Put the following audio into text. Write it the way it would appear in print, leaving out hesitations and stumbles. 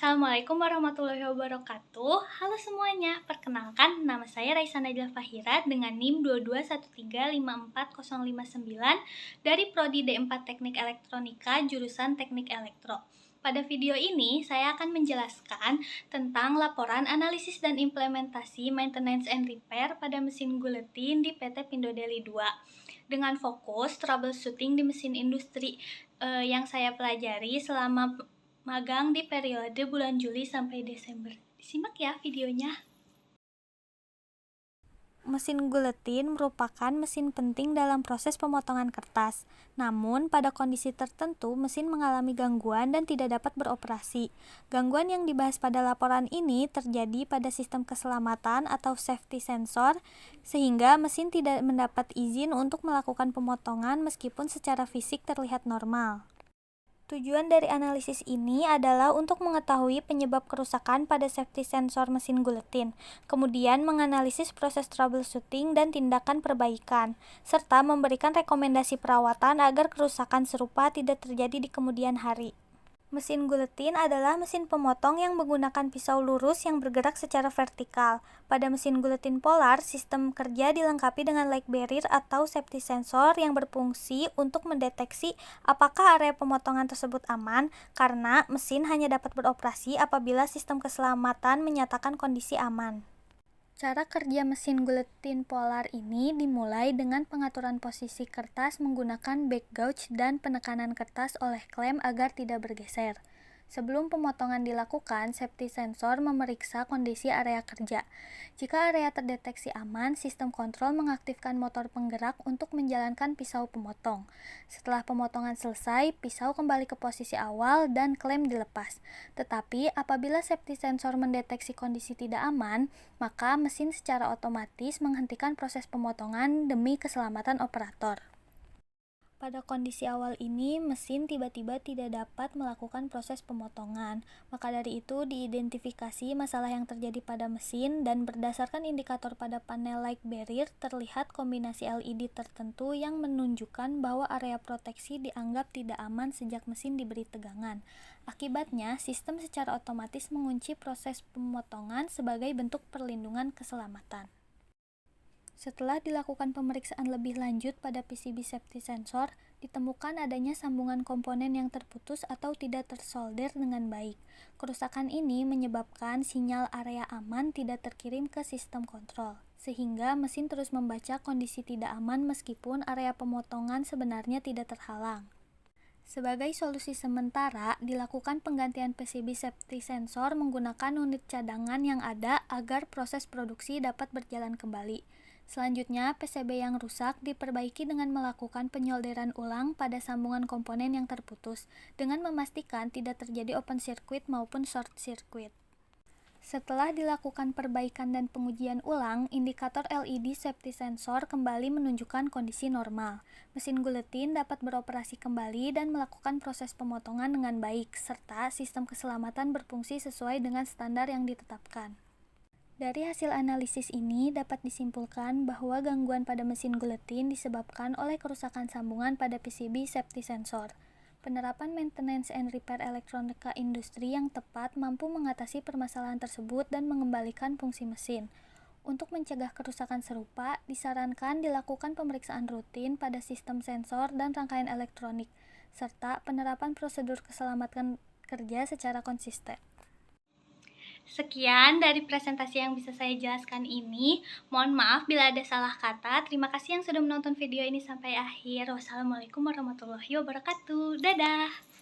Assalamualaikum warahmatullahi wabarakatuh. Halo semuanya, perkenalkan nama saya Raisa Najla Fahira dengan NIM 221354059 dari Prodi D4 Teknik Elektronika jurusan Teknik Elektro. Pada video ini, saya akan menjelaskan tentang laporan analisis dan implementasi maintenance and repair pada mesin guletin di PT Pindo Deli 2 dengan fokus troubleshooting di mesin industri yang saya pelajari selama magang di periode bulan Juli sampai Desember. Disimak ya videonya. Mesin guletin merupakan mesin penting dalam proses pemotongan kertas. Namun, pada kondisi tertentu, mesin mengalami gangguan dan tidak dapat beroperasi. Gangguan yang dibahas pada laporan ini terjadi pada sistem keselamatan atau safety sensor, sehingga mesin tidak mendapat izin untuk melakukan pemotongan meskipun secara fisik terlihat normal. Tujuan dari analisis ini adalah untuk mengetahui penyebab kerusakan pada safety sensor mesin guletin, kemudian menganalisis proses troubleshooting dan tindakan perbaikan, serta memberikan rekomendasi perawatan agar kerusakan serupa tidak terjadi di kemudian hari. Mesin guletin adalah mesin pemotong yang menggunakan pisau lurus yang bergerak secara vertikal. Pada mesin guletin polar, sistem kerja dilengkapi dengan light barrier atau safety sensor yang berfungsi untuk mendeteksi apakah area pemotongan tersebut aman, karena mesin hanya dapat beroperasi apabila sistem keselamatan menyatakan kondisi aman. Cara kerja mesin guletin polar ini dimulai dengan pengaturan posisi kertas menggunakan back gauge dan penekanan kertas oleh klem agar tidak bergeser. Sebelum pemotongan dilakukan, safety sensor memeriksa kondisi area kerja. Jika area terdeteksi aman, sistem kontrol mengaktifkan motor penggerak untuk menjalankan pisau pemotong. Setelah pemotongan selesai, pisau kembali ke posisi awal dan klem dilepas. Tetapi apabila safety sensor mendeteksi kondisi tidak aman, maka mesin secara otomatis menghentikan proses pemotongan demi keselamatan operator. Pada kondisi awal ini, mesin tiba-tiba tidak dapat melakukan proses pemotongan. Maka dari itu, diidentifikasi masalah yang terjadi pada mesin dan berdasarkan indikator pada panel light barrier, terlihat kombinasi LED tertentu yang menunjukkan bahwa area proteksi dianggap tidak aman sejak mesin diberi tegangan. Akibatnya, sistem secara otomatis mengunci proses pemotongan sebagai bentuk perlindungan keselamatan. Setelah dilakukan pemeriksaan lebih lanjut pada PCB safety sensor, ditemukan adanya sambungan komponen yang terputus atau tidak tersolder dengan baik. Kerusakan ini menyebabkan sinyal area aman tidak terkirim ke sistem kontrol, sehingga mesin terus membaca kondisi tidak aman meskipun area pemotongan sebenarnya tidak terhalang. Sebagai solusi sementara, dilakukan penggantian PCB safety sensor menggunakan unit cadangan yang ada agar proses produksi dapat berjalan kembali. Selanjutnya, PCB yang rusak diperbaiki dengan melakukan penyolderan ulang pada sambungan komponen yang terputus, dengan memastikan tidak terjadi open circuit maupun short circuit. Setelah dilakukan perbaikan dan pengujian ulang, indikator LED safety sensor kembali menunjukkan kondisi normal. Mesin guletin dapat beroperasi kembali dan melakukan proses pemotongan dengan baik, serta sistem keselamatan berfungsi sesuai dengan standar yang ditetapkan. Dari hasil analisis ini dapat disimpulkan bahwa gangguan pada mesin guletin disebabkan oleh kerusakan sambungan pada PCB safety sensor. Penerapan maintenance and repair elektronika industri yang tepat mampu mengatasi permasalahan tersebut dan mengembalikan fungsi mesin. Untuk mencegah kerusakan serupa, disarankan dilakukan pemeriksaan rutin pada sistem sensor dan rangkaian elektronik, serta penerapan prosedur keselamatan kerja secara konsisten. Sekian dari presentasi yang bisa saya jelaskan ini. Mohon maaf bila ada salah kata. Terima kasih yang sudah menonton video ini sampai akhir. Wassalamualaikum warahmatullahi wabarakatuh. Dadah!